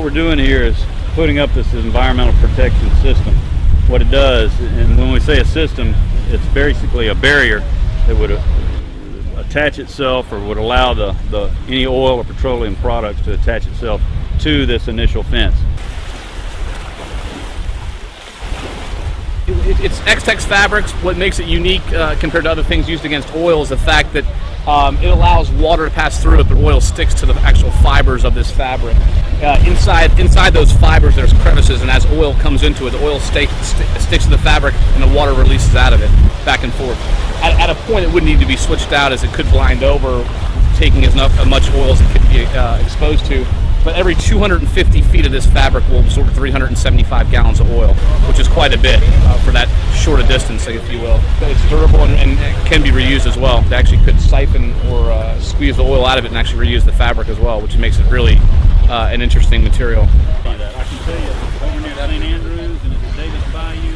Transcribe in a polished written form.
we're doing here is putting up this environmental protection system. What it does, and when we say a system, it's basically a barrier that would attach itself or would allow any oil or petroleum products to attach itself to this initial fence. It's X-Tex Fabrics. What makes it unique compared to other things used against oil is the fact that it allows water to pass through it, but oil sticks to the actual fibers of this fabric. Inside those fibers there's crevices, and as oil comes into it, the oil sticks to the fabric and the water releases out of it, back and forth. At a point it wouldn't need to be switched out, as it could blind over, taking as much oil as it could be exposed to. But every 250 feet of this fabric will absorb 375 gallons of oil, which is quite a bit for that short a distance, if you will. It's durable and can be reused as well. They actually could siphon or squeeze the oil out of it and actually reuse the fabric as well, which makes it really an interesting material. I can tell you, over near St. Andrews and at the Davis Bayou,